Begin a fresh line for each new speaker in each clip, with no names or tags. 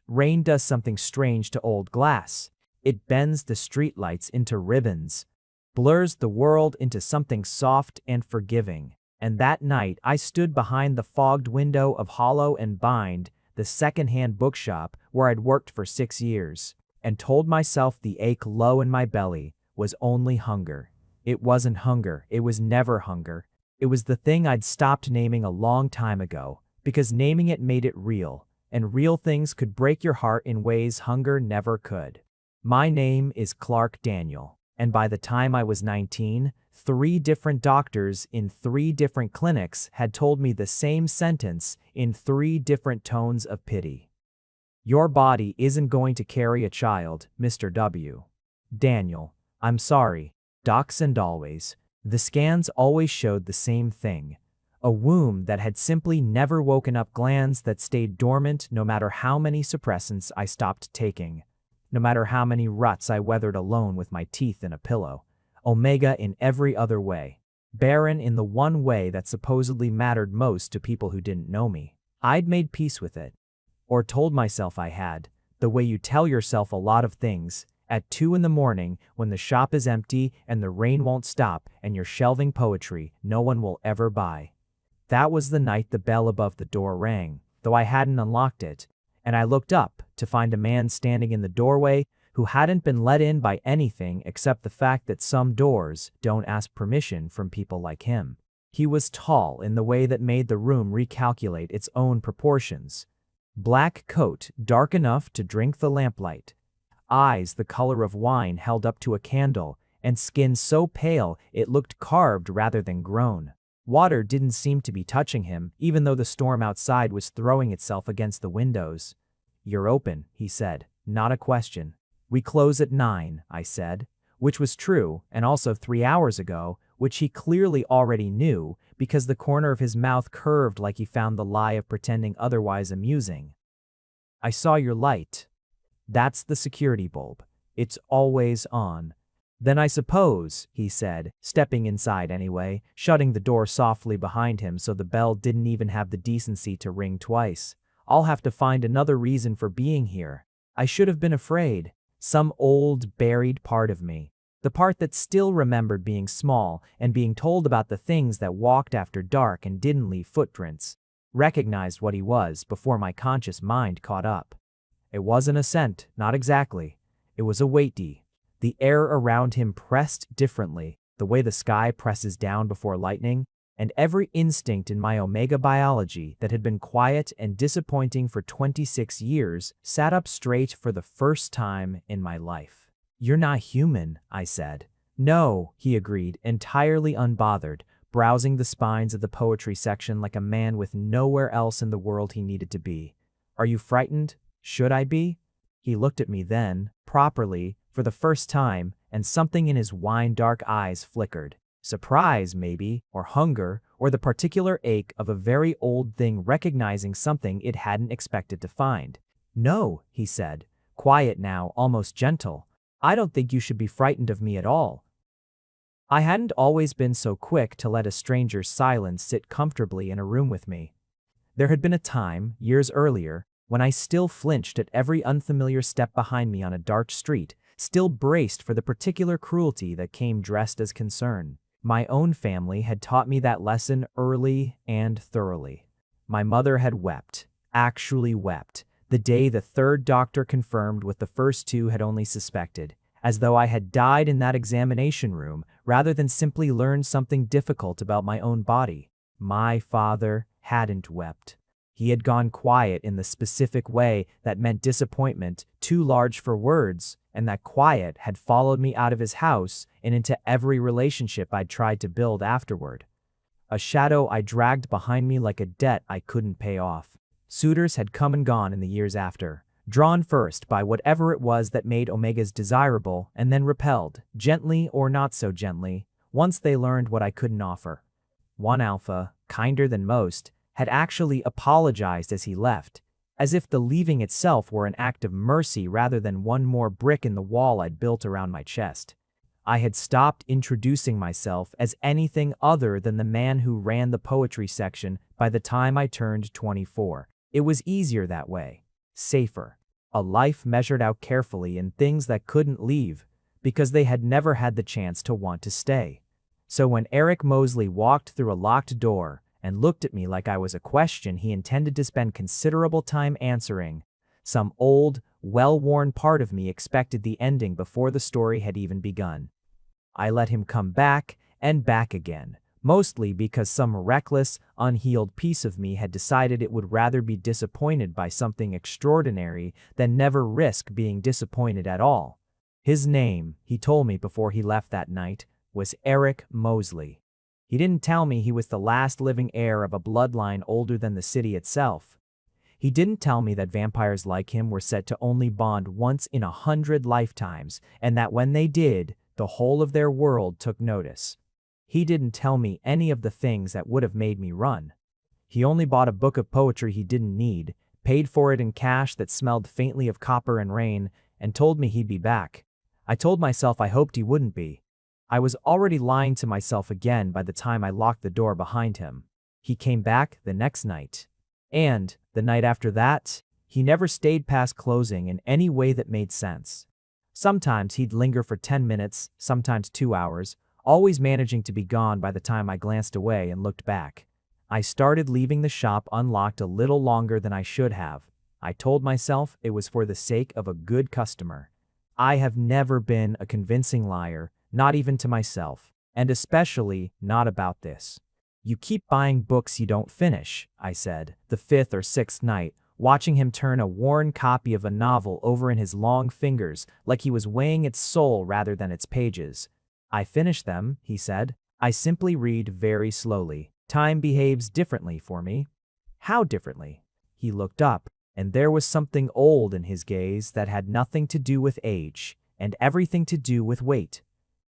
Rain does something strange to old glass. It bends the streetlights into ribbons, blurs the world into something soft and forgiving. And that night, I stood behind the fogged window of Hollow and Bind, the second-hand bookshop where I'd worked for 6 years, and told myself the ache low in my belly was only hunger. It wasn't hunger. It was never hunger. It was the thing I'd stopped naming a long time ago, because naming it made it real, and real things could break your heart in ways hunger never could. My name is Clark Daniel, and by the time I was 19, 3 different doctors in 3 different clinics had told me the same sentence in 3 different tones of pity. Your body isn't going to carry a child, Mr. W. Daniel, I'm sorry. Docs and always. The scans always showed the same thing. A womb that had simply never woken up, glands that stayed dormant no matter how many suppressants I stopped taking, no matter how many ruts I weathered alone with my teeth in a pillow. Omega in every other way. Barren in the one way that supposedly mattered most to people who didn't know me. I'd made peace with it. Or told myself I had, the way you tell yourself a lot of things, at 2 in the morning when the shop is empty and the rain won't stop and you're shelving poetry no one will ever buy. That was the night the bell above the door rang, though I hadn't unlocked it, and I looked up to find a man standing in the doorway who hadn't been let in by anything except the fact that some doors don't ask permission from people like him. He was tall in the way that made the room recalculate its own proportions. Black coat, dark enough to drink the lamplight. Eyes the color of wine held up to a candle, and skin so pale it looked carved rather than grown. Water didn't seem to be touching him, even though the storm outside was throwing itself against the windows. You're open, he said, not a question. We close at 9, I said, which was true, and also 3 hours ago, which he clearly already knew because the corner of his mouth curved like he found the lie of pretending otherwise amusing. I saw your light. That's the security bulb. It's always on. Then I suppose, he said, stepping inside anyway, shutting the door softly behind him so the bell didn't even have the decency to ring twice. I'll have to find another reason for being here. I should have been afraid. Some old, buried part of me. The part that still remembered being small and being told about the things that walked after dark and didn't leave footprints. Recognized what he was before my conscious mind caught up. It wasn't a scent, not exactly. It was a weighty. The air around him pressed differently, the way the sky presses down before lightning, and every instinct in my Omega biology that had been quiet and disappointing for 26 years sat up straight for the first time in my life. You're not human, I said. No, he agreed, entirely unbothered, browsing the spines of the poetry section like a man with nowhere else in the world he needed to be. Are you frightened? Should I be? He looked at me then, properly, for the first time, and something in his wine-dark eyes flickered. Surprise, maybe, or hunger, or the particular ache of a very old thing recognizing something it hadn't expected to find. No, he said, quiet now, almost gentle. I don't think you should be frightened of me at all. I hadn't always been so quick to let a stranger's silence sit comfortably in a room with me. There had been a time, years earlier, when I still flinched at every unfamiliar step behind me on a dark street, still braced for the particular cruelty that came dressed as concern. My own family had taught me that lesson early and thoroughly. My mother had wept, actually wept, the day the 3rd doctor confirmed what the first 2 had only suspected, as though I had died in that examination room rather than simply learned something difficult about my own body. My father hadn't wept. He had gone quiet in the specific way that meant disappointment too large for words, and that quiet had followed me out of his house and into every relationship I'd tried to build afterward. A shadow I dragged behind me like a debt I couldn't pay off. Suitors had come and gone in the years after, drawn first by whatever it was that made Omegas desirable and then repelled, gently or not so gently, once they learned what I couldn't offer. One alpha, kinder than most, had actually apologized as he left, as if the leaving itself were an act of mercy rather than one more brick in the wall I'd built around my chest. I had stopped introducing myself as anything other than the man who ran the poetry section by the time I turned 24. It was easier that way. Safer. a life measured out carefully in things that couldn't leave, because they had never had the chance to want to stay. So when Eric Mosley walked through a locked door and looked at me like I was a question he intended to spend considerable time answering, some old, well-worn part of me expected the ending before the story had even begun. I let him come back and back again, mostly because some reckless, unhealed piece of me had decided it would rather be disappointed by something extraordinary than never risk being disappointed at all. His name, he told me before he left that night, was Eric Mosley. He didn't tell me he was the last living heir of a bloodline older than the city itself. He didn't tell me that vampires like him were set to only bond once in 100 lifetimes, and that when they did, the whole of their world took notice. He didn't tell me any of the things that would have made me run. He only bought a book of poetry he didn't need, paid for it in cash that smelled faintly of copper and rain, and told me he'd be back. I told myself I hoped he wouldn't be. I was already lying to myself again by the time I locked the door behind him. He came back the next night. And, the night after that, he never stayed past closing in any way that made sense. Sometimes he'd linger for 10 minutes, sometimes 2 hours, always managing to be gone by the time I glanced away and looked back. I started leaving the shop unlocked a little longer than I should have. I told myself it was for the sake of a good customer. I have never been a convincing liar, not even to myself, and especially not about this. You keep buying books you don't finish, I said, the 5th or 6th night, watching him turn a worn copy of a novel over in his long fingers like he was weighing its soul rather than its pages. I finish them, he said. I simply read very slowly. Time behaves differently for me. How differently? He looked up, and there was something old in his gaze that had nothing to do with age, and everything to do with weight.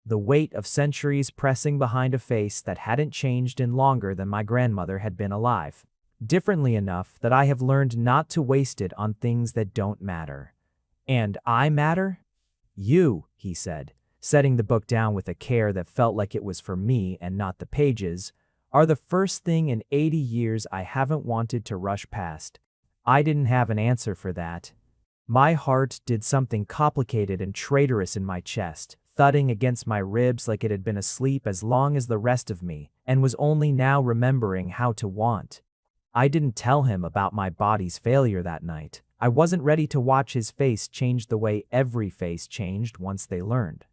The weight of centuries pressing behind a face that hadn't changed in longer than my grandmother had been alive. Differently enough that I have learned not to waste it on things that don't matter. And I matter? You, he said, setting the book down with a care that felt like it was for me and not the pages, are the first thing in 80 years I haven't wanted to rush past. I didn't have an answer for that. My heart did something complicated and traitorous in my chest, thudding against my ribs like it had been asleep as long as the rest of me, and was only now remembering how to want. I didn't tell him about my body's failure that night. I wasn't ready to watch his face change the way every face changed once they learned.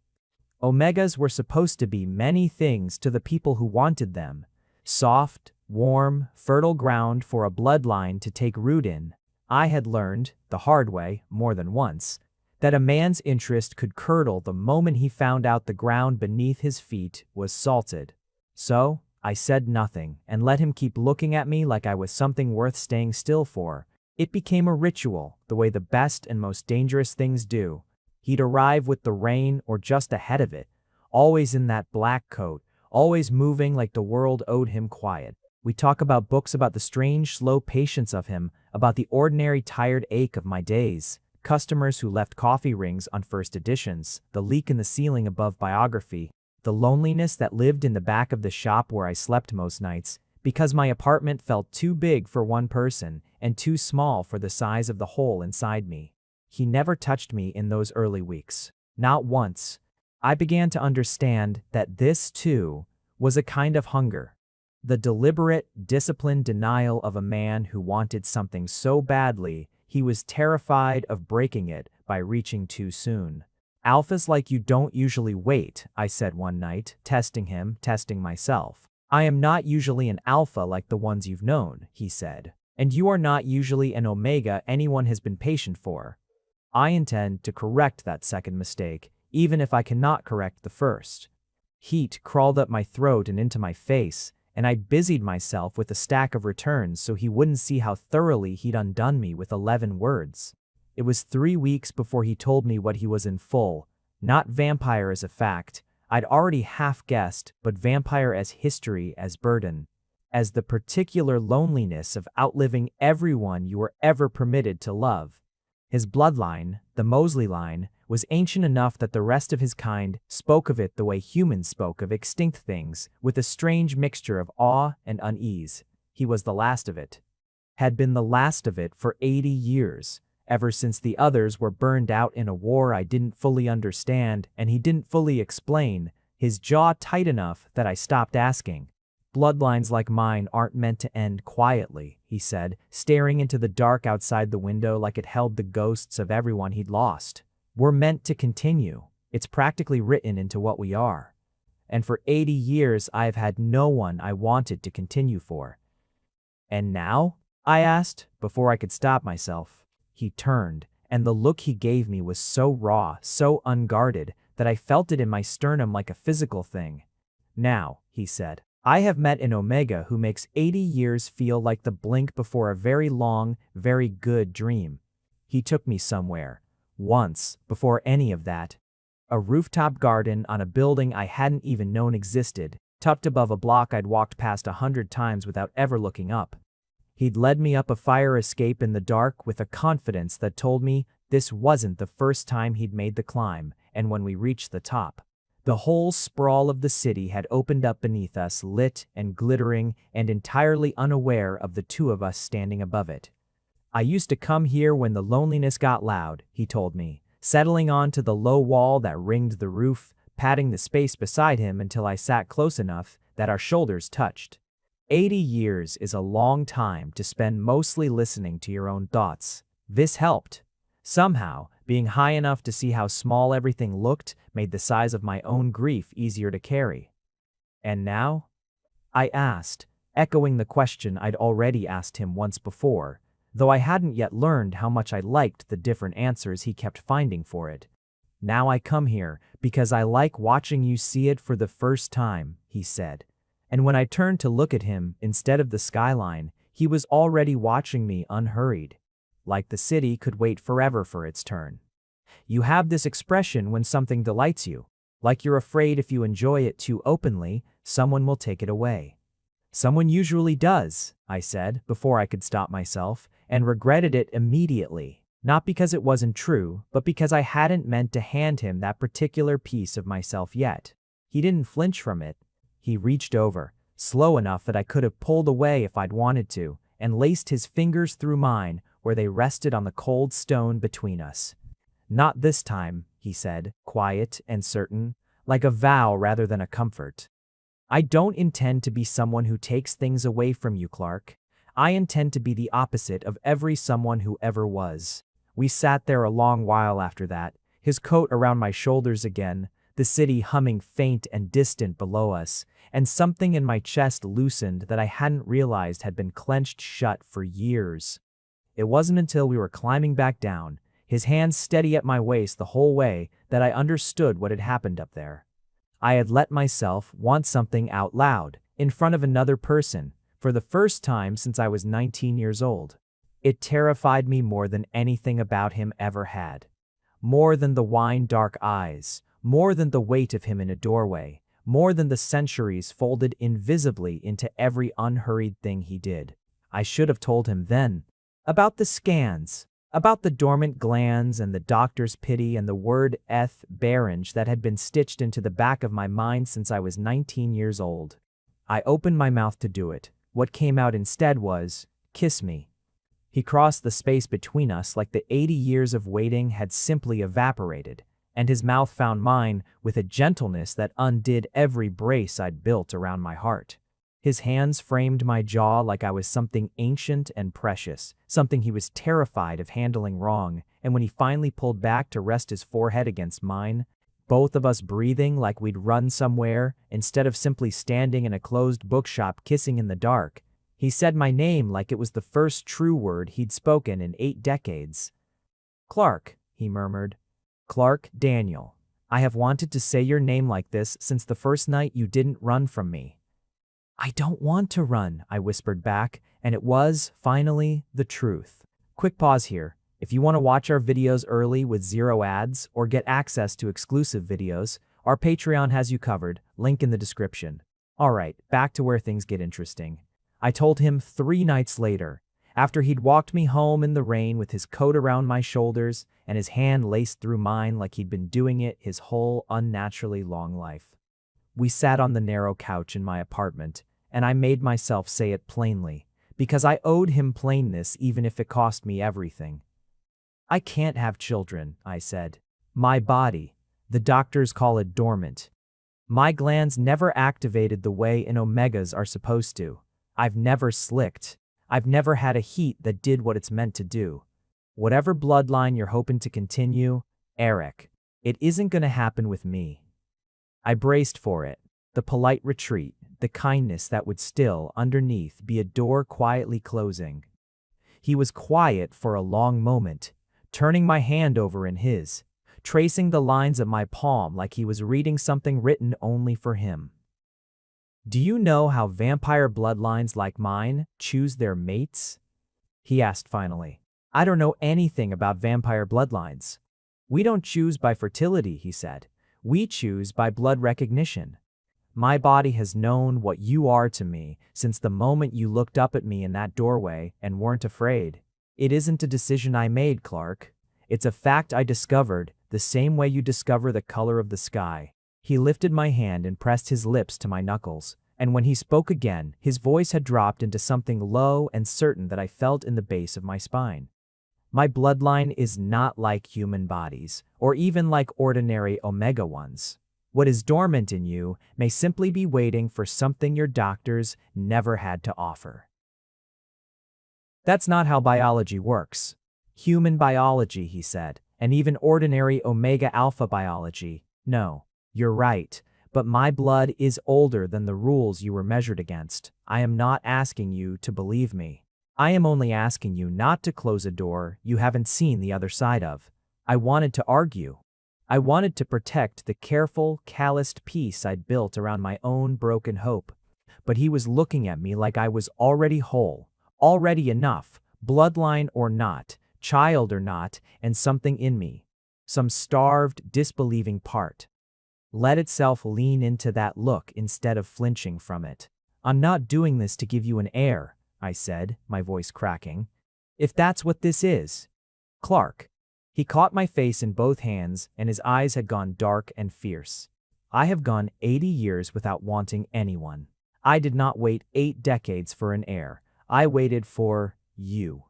Omegas were supposed to be many things to the people who wanted them. Soft, warm, fertile ground for a bloodline to take root in. I had learned, the hard way, more than once, that a man's interest could curdle the moment he found out the ground beneath his feet was salted. So, I said nothing and let him keep looking at me like I was something worth staying still for. It became a ritual, the way the best and most dangerous things do. He'd arrive with the rain or just ahead of it, always in that black coat, always moving like the world owed him quiet. We talk about books about the strange, slow patience of him, about the ordinary tired ache of my days, customers who left coffee rings on first editions, the leak in the ceiling above biography, the loneliness that lived in the back of the shop where I slept most nights, because my apartment felt too big for one person and too small for the size of the hole inside me. He never touched me in those early weeks. Not once. I began to understand that this, too, was a kind of hunger. The deliberate, disciplined denial of a man who wanted something so badly he was terrified of breaking it by reaching too soon. Alphas like you don't usually wait, I said one night, testing him, testing myself. I am not usually an alpha like the ones you've known, he said. And you are not usually an omega anyone has been patient for. I intend to correct that second mistake, even if I cannot correct the first. Heat crawled up my throat and into my face, and I busied myself with a stack of returns so he wouldn't see how thoroughly he'd undone me with 11 words. It was 3 weeks before he told me what he was in full, not vampire as a fact, I'd already half guessed, but vampire as history, as burden, as the particular loneliness of outliving everyone you were ever permitted to love. His bloodline, the Mosley line, was ancient enough that the rest of his kind spoke of it the way humans spoke of extinct things, with a strange mixture of awe and unease. He was the last of it. Had been the last of it for 80 years. ever since the others were burned out in a war I didn't fully understand and he didn't fully explain, his jaw tight enough that I stopped asking. Bloodlines like mine aren't meant to end quietly, he said, staring into the dark outside the window like it held the ghosts of everyone he'd lost. We're meant to continue. It's practically written into what we are. And for 80 years I've had no one I wanted to continue for. And now? I asked, before I could stop myself. He turned, and the look he gave me was so raw, so unguarded, that I felt it in my sternum like a physical thing. Now, he said, I have met an Omega who makes 80 years feel like the blink before a very long, very good dream. He took me somewhere. Once, before any of that. A rooftop garden on a building I hadn't even known existed, tucked above a block I'd walked past 100 times without ever looking up. He'd led me up a fire escape in the dark with a confidence that told me this wasn't the first time he'd made the climb, and when we reached the top, the whole sprawl of the city had opened up beneath us, lit and glittering and entirely unaware of the two of us standing above it. I used to come here when the loneliness got loud, he told me, settling onto the low wall that ringed the roof, patting the space beside him until I sat close enough that our shoulders touched. 80 years is a long time to spend mostly listening to your own thoughts. This helped. Somehow, being high enough to see how small everything looked made the size of my own grief easier to carry. And now? I asked, echoing the question I'd already asked him once before, though I hadn't yet learned how much I liked the different answers he kept finding for it. Now I come here because I like watching you see it for the first time, he said. And when I turned to look at him, instead of the skyline, he was already watching me unhurried. Like the city could wait forever for its turn. You have this expression when something delights you, like you're afraid if you enjoy it too openly, someone will take it away. Someone usually does, I said, before I could stop myself, and regretted it immediately, not because it wasn't true, but because I hadn't meant to hand him that particular piece of myself yet. He didn't flinch from it. He reached over, slow enough that I could have pulled away if I'd wanted to, and laced his fingers through mine where they rested on the cold stone between us. Not this time, he said, quiet and certain, like a vow rather than a comfort. I don't intend to be someone who takes things away from you, Clark. I intend to be the opposite of every someone who ever was. We sat there a long while after that, his coat around my shoulders again, the city humming faint and distant below us, and something in my chest loosened that I hadn't realized had been clenched shut for years. It wasn't until we were climbing back down, his hands steady at my waist the whole way, that I understood what had happened up there. I had let myself want something out loud, in front of another person, for the first time since I was 19 years old. It terrified me more than anything about him ever had. More than the wine-dark eyes, more than the weight of him in a doorway, more than the centuries folded invisibly into every unhurried thing he did. I should have told him then. About the scans, about the dormant glands and the doctor's pity and the word berange that had been stitched into the back of my mind since I was 19 years old. I opened my mouth to do it. What came out instead was, "Kiss me." He crossed the space between us like the 80 years of waiting had simply evaporated, and his mouth found mine with a gentleness that undid every brace I'd built around my heart. His hands framed my jaw like I was something ancient and precious, something he was terrified of handling wrong, and when he finally pulled back to rest his forehead against mine, both of us breathing like we'd run somewhere, instead of simply standing in a closed bookshop kissing in the dark, he said my name like it was the first true word he'd spoken in 8 decades. "Clark," he murmured. "Clark Daniel. I have wanted to say your name like this since the first night you didn't run from me." "I don't want to run," I whispered back, and it was, finally, the truth. Quick pause here. If you want to watch our videos early with 0 ads or get access to exclusive videos, our Patreon has you covered, link in the description. Alright, back to where things get interesting. I told him 3 nights later, after he'd walked me home in the rain with his coat around my shoulders and his hand laced through mine like he'd been doing it his whole unnaturally long life. We sat on the narrow couch in my apartment, and I made myself say it plainly, because I owed him plainness even if it cost me everything. I can't have children, I said. My body. The doctors call it dormant. My glands never activated the way in omegas are supposed to. I've never slicked. I've never had a heat that did what it's meant to do. Whatever bloodline you're hoping to continue, Eric, it isn't gonna happen with me. I braced for it. The polite retreat, the kindness that would still, underneath, be a door quietly closing. He was quiet for a long moment, turning my hand over in his, tracing the lines of my palm like he was reading something written only for him. Do you know how vampire bloodlines like mine choose their mates? He asked finally. I don't know anything about vampire bloodlines. We don't choose by fertility, he said. We choose by blood recognition. My body has known what you are to me since the moment you looked up at me in that doorway and weren't afraid. It isn't a decision I made, Clark. It's a fact I discovered the same way you discover the color of the sky. He lifted my hand and pressed his lips to my knuckles, and when he spoke again, his voice had dropped into something low and certain that I felt in the base of my spine. My bloodline is not like human bodies, or even like ordinary Omega ones. What is dormant in you may simply be waiting for something your doctors never had to offer. That's not how biology works. Human biology, he said, and even ordinary Omega Alpha biology. No, you're right, but my blood is older than the rules you were measured against. I am not asking you to believe me. I am only asking you not to close a door you haven't seen the other side of. I wanted to argue. I wanted to protect the careful, calloused peace I'd built around my own broken hope. But he was looking at me like I was already whole, already enough, bloodline or not, child or not, and something in me, some starved, disbelieving part, let itself lean into that look instead of flinching from it. I'm not doing this to give you an heir, I said, my voice cracking. If that's what this is. Clark. He caught my face in both hands, and his eyes had gone dark and fierce. I have gone 80 years without wanting anyone. I did not wait 8 decades for an heir. I waited for you.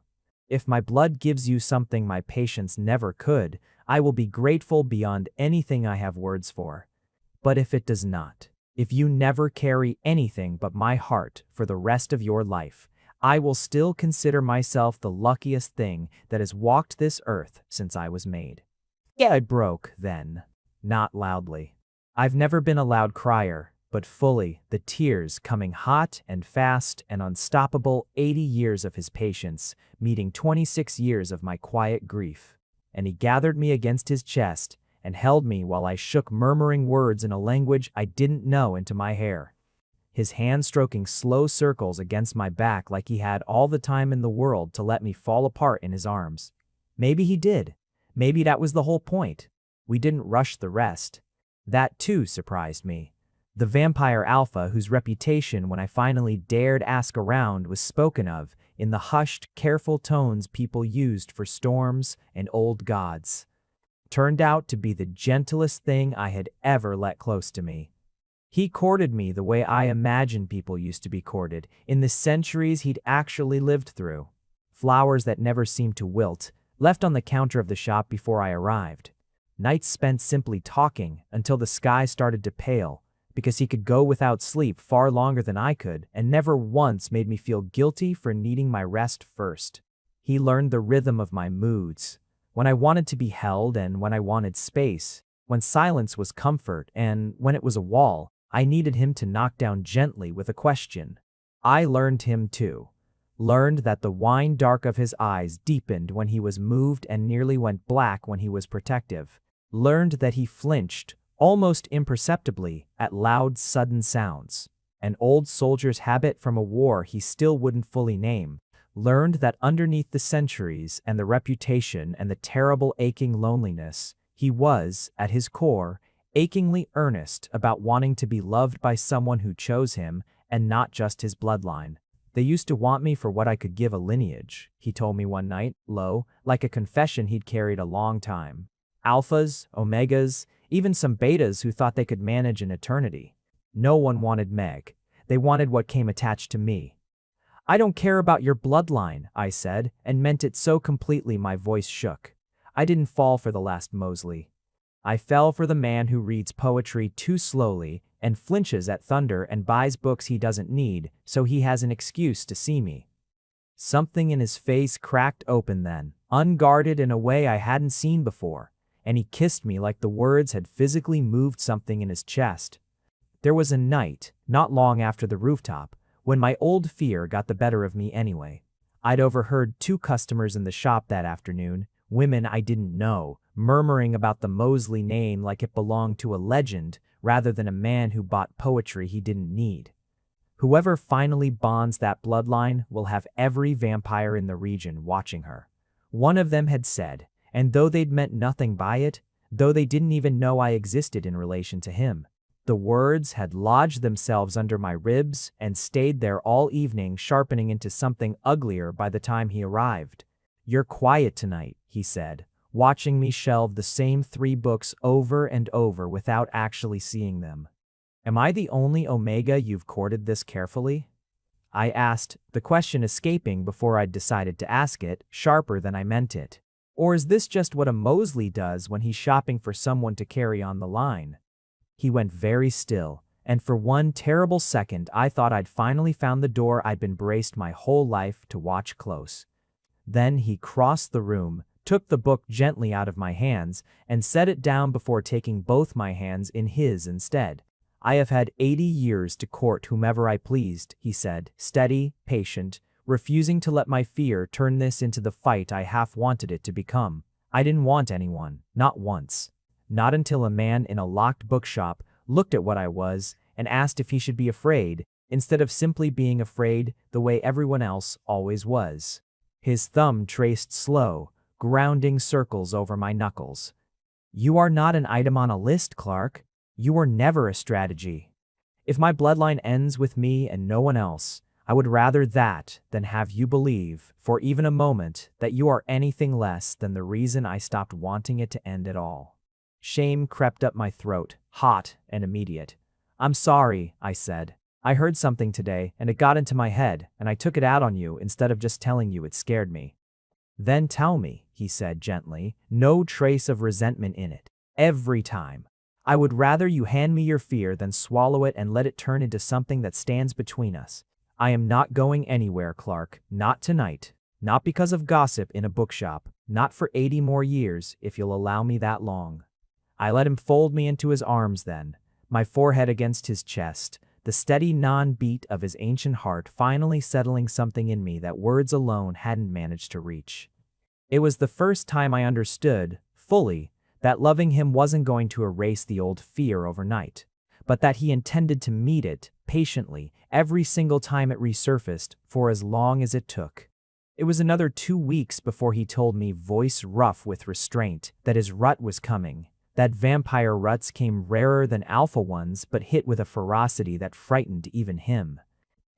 If my blood gives you something my patience never could, I will be grateful beyond anything I have words for. But if it does not, if you never carry anything but my heart for the rest of your life, I will still consider myself the luckiest thing that has walked this earth since I was made. I broke then, not loudly. I've never been a loud crier, but fully, the tears coming hot and fast and unstoppable, 80 years of his patience, meeting 26 years of my quiet grief. And he gathered me against his chest and held me while I shook murmuring words in a language I didn't know into my hair. His hand stroking slow circles against my back like he had all the time in the world to let me fall apart in his arms. Maybe he did. Maybe that was the whole point. We didn't rush the rest. That too surprised me. The vampire alpha whose reputation when I finally dared ask around was spoken of in the hushed, careful tones people used for storms and old gods, turned out to be the gentlest thing I had ever let close to me. He courted me the way I imagined people used to be courted, in the centuries he'd actually lived through. Flowers that never seemed to wilt, left on the counter of the shop before I arrived. Nights spent simply talking until the sky started to pale, because he could go without sleep far longer than I could and never once made me feel guilty for needing my rest first. He learned the rhythm of my moods, when I wanted to be held and when I wanted space, when silence was comfort and when it was a wall I needed him to knock down gently with a question. I learned him too. Learned that the wine dark of his eyes deepened when he was moved and nearly went black when he was protective. Learned that he flinched, almost imperceptibly, at loud, sudden sounds. An old soldier's habit from a war he still wouldn't fully name. Learned that underneath the centuries and the reputation and the terrible aching loneliness, he was, at his core, achingly earnest about wanting to be loved by someone who chose him and not just his bloodline. They used to want me for what I could give a lineage, he told me one night, low, like a confession he'd carried a long time. Alphas, omegas, even some betas who thought they could manage an eternity. No one wanted Meg. They wanted what came attached to me. I don't care about your bloodline, I said, and meant it so completely my voice shook. I didn't fall for the last Mosley. I fell for the man who reads poetry too slowly and flinches at thunder and buys books he doesn't need so he has an excuse to see me. Something in his face cracked open then, unguarded in a way I hadn't seen before, and he kissed me like the words had physically moved something in his chest. There was a night, not long after the rooftop, when my old fear got the better of me anyway. I'd overheard 2 customers in the shop that afternoon, women I didn't know, murmuring about the Mosley name like it belonged to a legend rather than a man who bought poetry he didn't need. Whoever finally bonds that bloodline will have every vampire in the region watching her. One of them had said, and though they'd meant nothing by it, though they didn't even know I existed in relation to him, the words had lodged themselves under my ribs and stayed there all evening, sharpening into something uglier by the time he arrived. "You're quiet tonight," he said, watching me shelve the same 3 books over and over without actually seeing them. "Am I the only Omega you've courted this carefully?" I asked, the question escaping before I'd decided to ask it, sharper than I meant it. Or is this just what a Mosley does when he's shopping for someone to carry on the line? He went very still, and for one terrible second I thought I'd finally found the door I'd been braced my whole life to watch close. Then he crossed the room, took the book gently out of my hands, and set it down before taking both my hands in his instead. "I have had 80 years to court whomever I pleased," he said, steady, patient, refusing to let my fear turn this into the fight I half wanted it to become. I didn't want anyone, not once. Not until a man in a locked bookshop looked at what I was and asked if he should be afraid, instead of simply being afraid the way everyone else always was. His thumb traced slow, grounding circles over my knuckles. "You are not an item on a list, Clark. You were never a strategy. If my bloodline ends with me and no one else, I would rather that than have you believe, for even a moment, that you are anything less than the reason I stopped wanting it to end at all." Shame crept up my throat, hot and immediate. "I'm sorry," I said. "I heard something today, and it got into my head, and I took it out on you instead of just telling you it scared me." "Then tell me," he said gently, no trace of resentment in it. "Every time. I would rather you hand me your fear than swallow it and let it turn into something that stands between us. I am not going anywhere, Clark, not tonight. Not because of gossip in a bookshop, not for 80 more years, if you'll allow me that long." I let him fold me into his arms then, my forehead against his chest, the steady non-beat of his ancient heart finally settling something in me that words alone hadn't managed to reach. It was the first time I understood, fully, that loving him wasn't going to erase the old fear overnight, but that he intended to meet it, patiently, every single time it resurfaced, for as long as it took. It was another 2 weeks before he told me, voice rough with restraint, that his rut was coming, that vampire ruts came rarer than alpha ones but hit with a ferocity that frightened even him,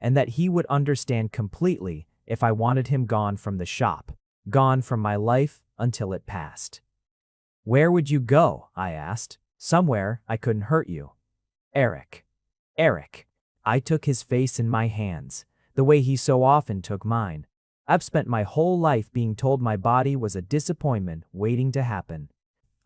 and that he would understand completely if I wanted him gone from the shop, gone from my life until it passed. "Where would you go?" I asked. "Somewhere I couldn't hurt you." "Eric. Eric." I took his face in my hands, the way he so often took mine. "I've spent my whole life being told my body was a disappointment waiting to happen.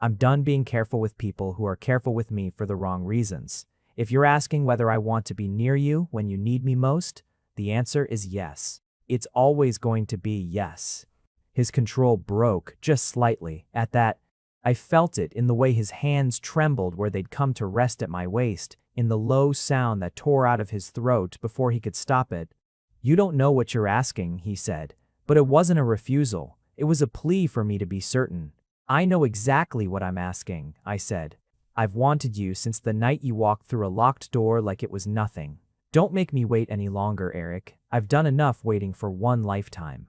I'm done being careful with people who are careful with me for the wrong reasons. If you're asking whether I want to be near you when you need me most, the answer is yes. It's always going to be yes." His control broke just slightly. At that, I felt it in the way his hands trembled where they'd come to rest at my waist, in the low sound that tore out of his throat before he could stop it. "You don't know what you're asking," he said, "but it wasn't a refusal. It was a plea for me to be certain." "I know exactly what I'm asking," I said. "I've wanted you since the night you walked through a locked door like it was nothing. Don't make me wait any longer, Eric. I've done enough waiting for one lifetime.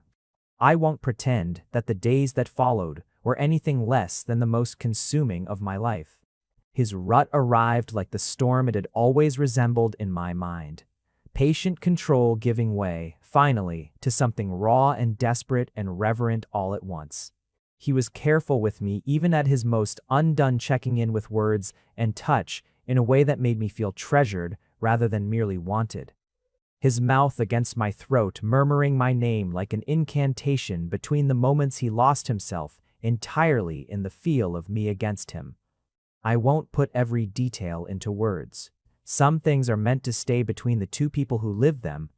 I won't pretend that the days that followed were anything less than the most consuming of my life." His rut arrived like the storm it had always resembled in my mind. Patient control giving way, finally, to something raw and desperate and reverent all at once. He was careful with me even at his most undone, checking in with words and touch in a way that made me feel treasured rather than merely wanted. His mouth against my throat, murmuring my name like an incantation between the moments he lost himself entirely in the feel of me against him. I won't put every detail into words. Some things are meant to stay between the two people who live them,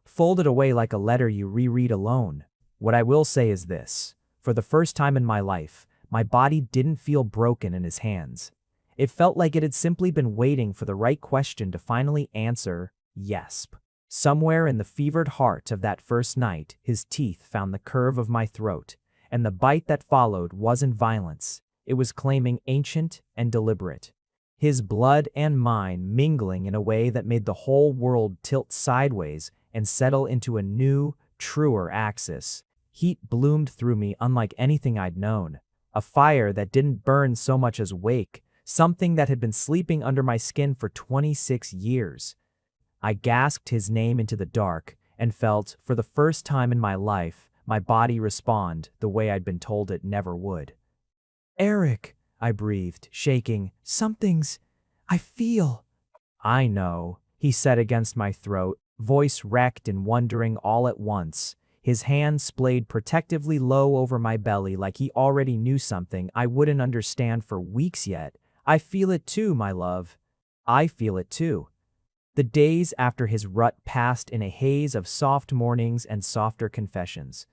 folded away like a letter you reread alone. What I will say is this. For the first time in my life, my body didn't feel broken in his hands. It felt like it had simply been waiting for the right question to finally answer, yes. Somewhere in the fevered heart of that first night, his teeth found the curve of my throat, and the bite that followed wasn't violence. It was claiming ancient and deliberate. His blood and mine mingling in a way that made the whole world tilt sideways and settle into a new, truer axis. Heat bloomed through me unlike anything I'd known. A fire that didn't burn so much as wake, something that had been sleeping under my skin for 26 years. I gasped his name into the dark and felt, for the first time in my life, my body respond the way I'd been told it never would. "Eric," I breathed, shaking. I feel." "I know," he said against my throat, voice wrecked and wondering all at once. His hand splayed protectively low over my belly like he already knew something I wouldn't understand for weeks yet. "I feel it too, my love. I feel it too." The days after his rut passed in a haze of soft mornings and softer confessions.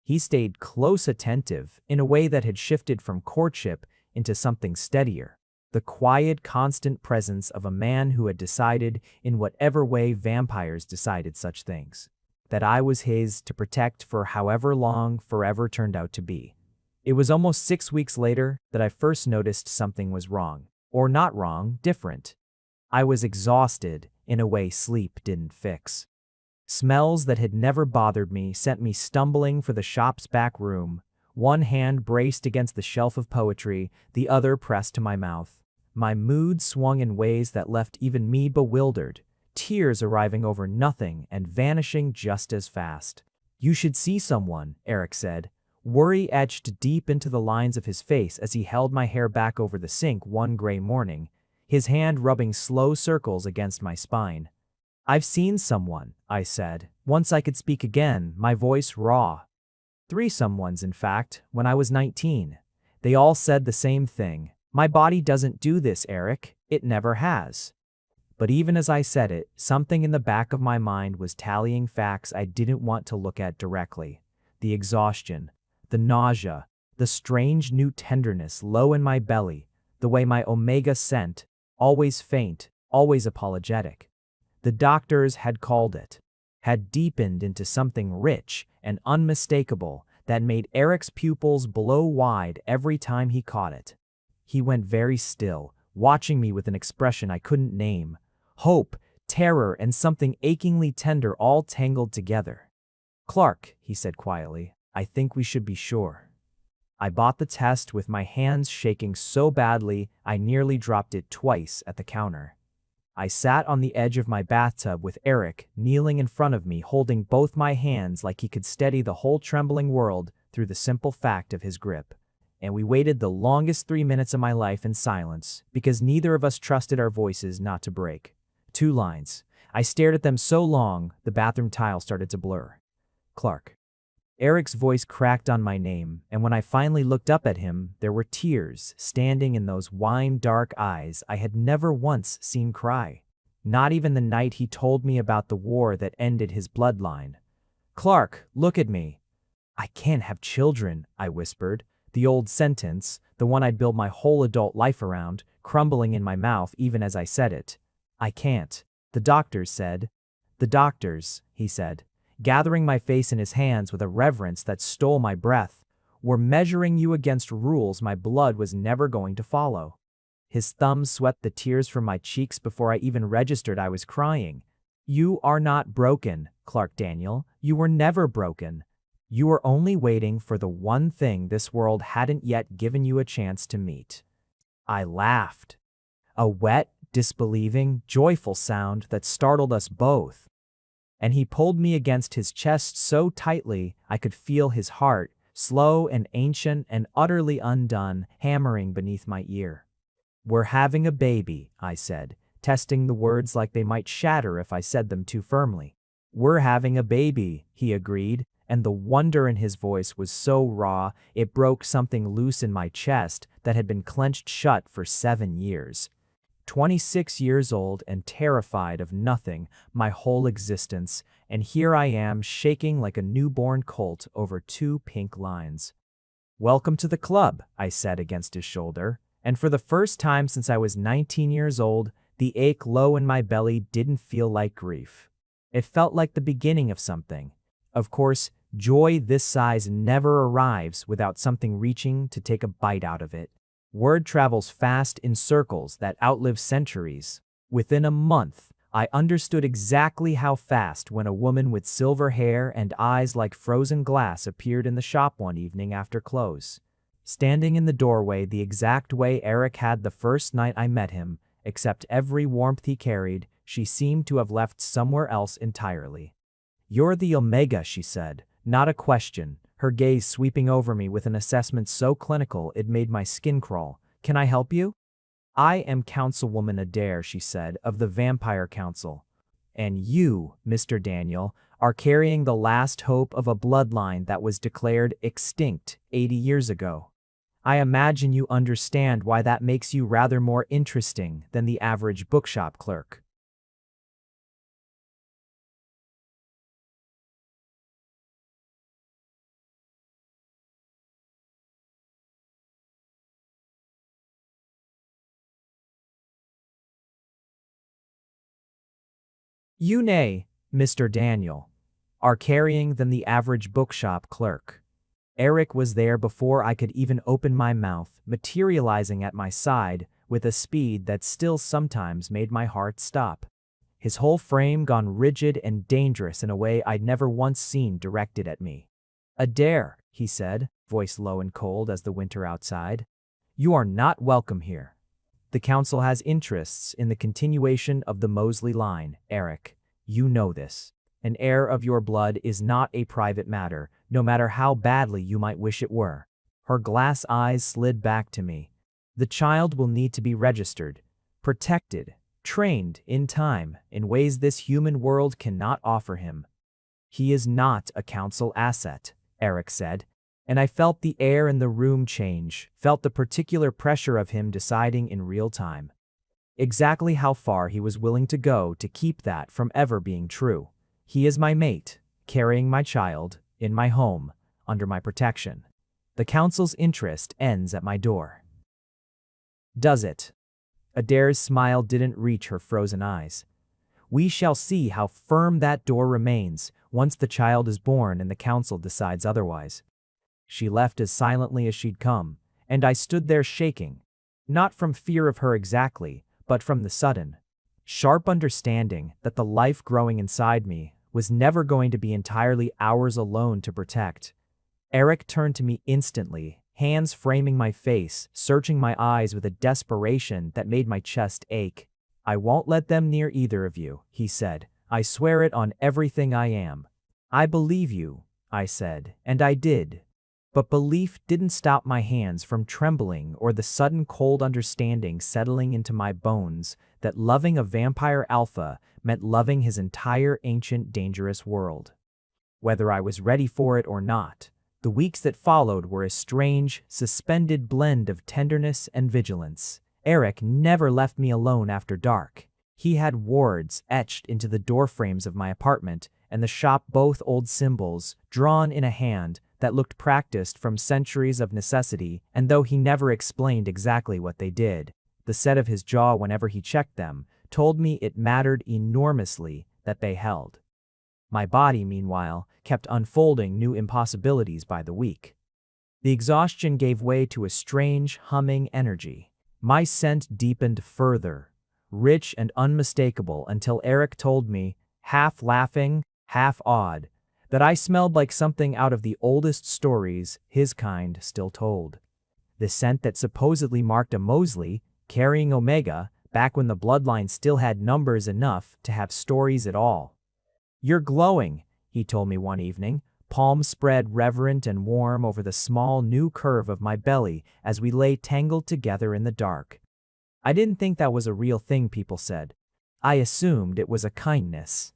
He stayed close attentive in a way that had shifted from courtship into something steadier. The quiet, constant presence of a man who had decided, in whatever way vampires decided such things, that I was his to protect for however long forever turned out to be. It was almost 6 weeks later that I first noticed something was wrong. Or not wrong, different. I was exhausted in a way sleep didn't fix. Smells that had never bothered me sent me stumbling for the shop's back room, one hand braced against the shelf of poetry, the other pressed to my mouth. My mood swung in ways that left even me bewildered, tears arriving over nothing and vanishing just as fast. "You should see someone," Eric said. Worry etched deep into the lines of his face as he held my hair back over the sink one gray morning, his hand rubbing slow circles against my spine. "I've seen someone," I said. Once I could speak again, my voice raw. 3 someones, in fact, when I was 19. They all said the same thing. "My body doesn't do this, Eric. It never has." But even as I said it, something in the back of my mind was tallying facts I didn't want to look at directly. The exhaustion, the nausea, the strange new tenderness low in my belly, the way my omega scent, always faint, always apologetic. The doctors had called it, had deepened into something rich and unmistakable that made Eric's pupils blow wide every time he caught it. He went very still, watching me with an expression I couldn't name. Hope, terror, and something achingly tender all tangled together. "Clark," he said quietly, "I think we should be sure." I bought the test with my hands shaking so badly I nearly dropped it twice at the counter. I sat on the edge of my bathtub with Eric kneeling in front of me, holding both my hands like he could steady the whole trembling world through the simple fact of his grip. And we waited the longest 3 minutes of my life in silence because neither of us trusted our voices not to break. 2 lines. I stared at them so long, the bathroom tile started to blur. "Clark." Eric's voice cracked on my name, and when I finally looked up at him, there were tears standing in those wine-dark eyes I had never once seen cry. Not even the night he told me about the war that ended his bloodline. "Clark, look at me." "I can't have children," I whispered, the old sentence, the one I'd built my whole adult life around, crumbling in my mouth even as I said it. "I can't. The doctors said." "The doctors," he said, gathering my face in his hands with a reverence that stole my breath, "were measuring you against rules my blood was never going to follow." His thumbs swept the tears from my cheeks before I even registered I was crying. "You are not broken, Clark Daniel. You were never broken. You were only waiting for the one thing this world hadn't yet given you a chance to meet." I laughed. A wet, disbelieving, joyful sound that startled us both. And he pulled me against his chest so tightly I could feel his heart, slow and ancient and utterly undone, hammering beneath my ear. "We're having a baby," I said, testing the words like they might shatter if I said them too firmly. "We're having a baby," he agreed, and the wonder in his voice was so raw it broke something loose in my chest that had been clenched shut for 7 years. 26 years old and terrified of nothing my whole existence, and here I am shaking like a newborn colt over 2 pink lines. "Welcome to the club," I said against his shoulder, and for the first time since I was 19 years old, the ache low in my belly didn't feel like grief. It felt like the beginning of something. Of course, joy this size never arrives without something reaching to take a bite out of it. Word travels fast in circles that outlive centuries. Within a month, I understood exactly how fast when a woman with silver hair and eyes like frozen glass appeared in the shop one evening after close. Standing in the doorway the exact way Eric had the first night I met him, except every warmth he carried, she seemed to have left somewhere else entirely. "You're the Omega," she said, not a question, her gaze sweeping over me with an assessment so clinical it made my skin crawl. "Can I help you?" "I am Councilwoman Adair," she said, "of the Vampire Council. And you, Mr. Daniel, are carrying the last hope of a bloodline that was declared extinct 80 years ago. I imagine you understand why that makes you rather more interesting than the average bookshop clerk." "You nay, Mr. Daniel, are carrying than the average bookshop clerk." Eric was there before I could even open my mouth, materializing at my side with a speed that still sometimes made my heart stop. His whole frame gone rigid and dangerous in a way I'd never once seen directed at me. "Adair," he said, voice low and cold as the winter outside, "you are not welcome here. The council has interests in the continuation of the Mosley line, Eric. You know this. An heir of your blood is not a private matter, no matter how badly you might wish it were." Her glass eyes slid back to me. "The child will need to be registered, protected, trained in time in ways this human world cannot offer him. He is not a council asset," Eric said, and I felt the air in the room change, felt the particular pressure of him deciding in real time exactly how far he was willing to go to keep that from ever being true. "He is my mate, carrying my child, in my home, under my protection. The council's interest ends at my door." "Does it?" Adair's smile didn't reach her frozen eyes. "We shall see how firm that door remains once the child is born and the council decides otherwise." She left as silently as she'd come, and I stood there shaking, not from fear of her exactly, but from the sudden, sharp understanding that the life growing inside me was never going to be entirely ours alone to protect. Eric turned to me instantly, hands framing my face, searching my eyes with a desperation that made my chest ache. "I won't let them near either of you," he said. "I swear it on everything I am." "I believe you," I said, and I did. But belief didn't stop my hands from trembling or the sudden cold understanding settling into my bones that loving a vampire alpha meant loving his entire ancient dangerous world. Whether I was ready for it or not, the weeks that followed were a strange, suspended blend of tenderness and vigilance. Eric never left me alone after dark. He had wards etched into the doorframes of my apartment and the shop, both old symbols drawn in a hand that looked practiced from centuries of necessity, and though he never explained exactly what they did, the set of his jaw whenever he checked them told me it mattered enormously that they held. My body, meanwhile, kept unfolding new impossibilities by the week. The exhaustion gave way to a strange, humming energy. My scent deepened further, rich and unmistakable, until Eric told me, half laughing, half awed, that I smelled like something out of the oldest stories his kind still told. The scent that supposedly marked a Mosley, carrying Omega, back when the bloodline still had numbers enough to have stories at all. "You're glowing," he told me one evening, palms spread reverent and warm over the small new curve of my belly as we lay tangled together in the dark. I didn't think that was a real thing people said. I assumed it was a kindness.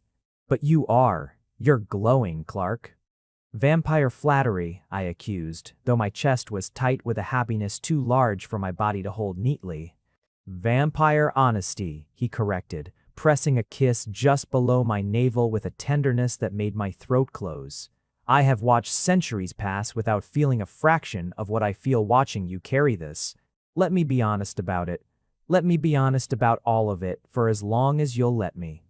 "But you're glowing, Clark." Vampire flattery, I accused, though my chest was tight with a happiness too large for my body to hold neatly. Vampire honesty, he corrected, pressing a kiss just below my navel with a tenderness that made my throat close. I have watched centuries pass without feeling a fraction of what I feel watching you carry this. Let me be honest about it. Let me be honest about all of it for as long as you'll let me.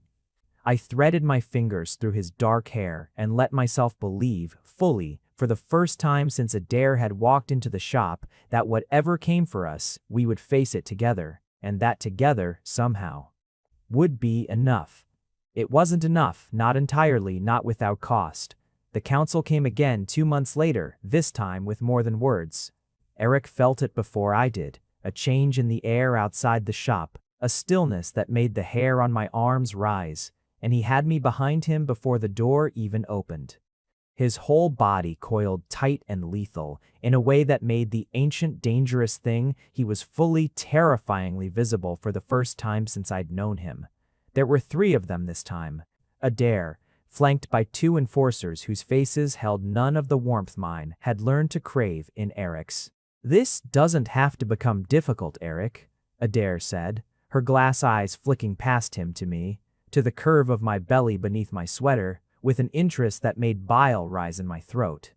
I threaded my fingers through his dark hair and let myself believe, fully, for the first time since Adair had walked into the shop, that whatever came for us, we would face it together, and that together, somehow, would be enough. It wasn't enough, not entirely, not without cost. The council came again 2 months later, this time with more than words. Eric felt it before I did, a change in the air outside the shop, a stillness that made the hair on my arms rise, and he had me behind him before the door even opened. His whole body coiled tight and lethal, in a way that made the ancient dangerous thing he was fully terrifyingly visible for the first time since I'd known him. There were 3 of them this time. Adair, flanked by 2 enforcers whose faces held none of the warmth mine had learned to crave in Eric's. "This doesn't have to become difficult, Eric," Adair said, her glass eyes flicking past him to me, to the curve of my belly beneath my sweater, with an interest that made bile rise in my throat.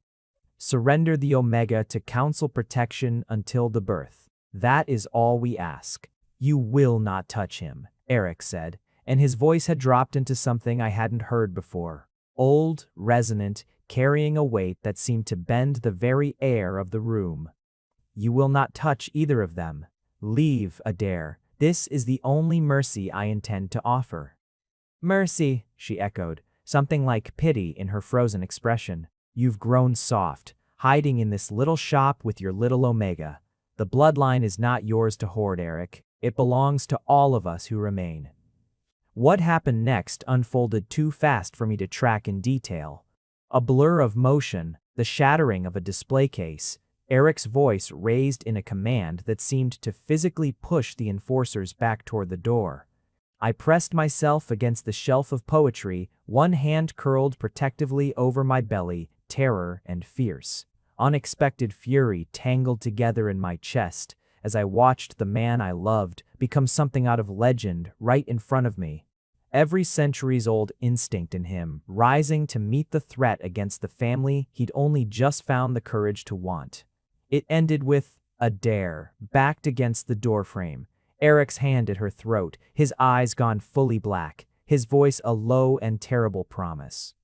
"Surrender the Omega to council protection until the birth. That is all we ask. You will not touch him," Eric said, and his voice had dropped into something I hadn't heard before. Old, resonant, carrying a weight that seemed to bend the very air of the room. "You will not touch either of them. Leave, Adair. This is the only mercy I intend to offer." "Mercy," she echoed, something like pity in her frozen expression. "You've grown soft, hiding in this little shop with your little Omega. The bloodline is not yours to hoard, Eric. It belongs to all of us who remain." What happened next unfolded too fast for me to track in detail. A blur of motion, the shattering of a display case, Eric's voice raised in a command that seemed to physically push the enforcers back toward the door. I pressed myself against the shelf of poetry, one hand curled protectively over my belly, terror and fierce, unexpected fury tangled together in my chest as I watched the man I loved become something out of legend right in front of me. Every centuries-old instinct in him rising to meet the threat against the family he'd only just found the courage to want. It ended with Adair, backed against the doorframe, Eric's hand at her throat, his eyes gone fully black, his voice a low and terrible promise.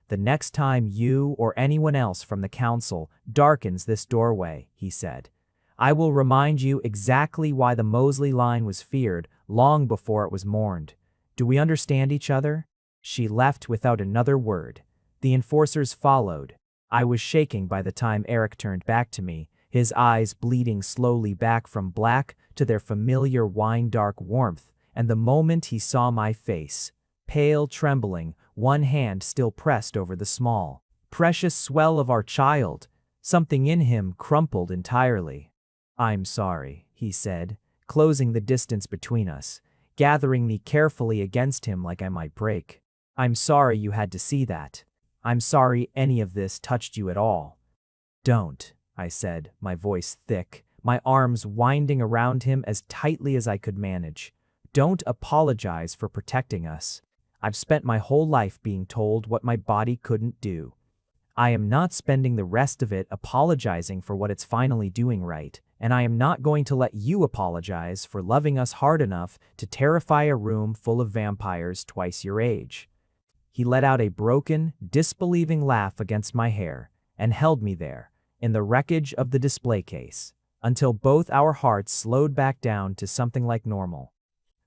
"The next time you or anyone else from the council darkens this doorway," he said, "I will remind you exactly why the Mosley line was feared long before it was mourned. Do we understand each other?" She left without another word. The enforcers followed. I was shaking by the time Eric turned back to me, his eyes bleeding slowly back from black to their familiar wine-dark warmth, and the moment he saw my face, pale, trembling, one hand still pressed over the small, precious swell of our child, something in him crumpled entirely. "I'm sorry," he said, closing the distance between us, gathering me carefully against him like I might break. "I'm sorry you had to see that. I'm sorry any of this touched you at all." "Don't," I said, my voice thick, my arms winding around him as tightly as I could manage. "Don't apologize for protecting us. I've spent my whole life being told what my body couldn't do. I am not spending the rest of it apologizing for what it's finally doing right, and I am not going to let you apologize for loving us hard enough to terrify a room full of vampires twice your age." He let out a broken, disbelieving laugh against my hair and held me there, in the wreckage of the display case, until both our hearts slowed back down to something like normal.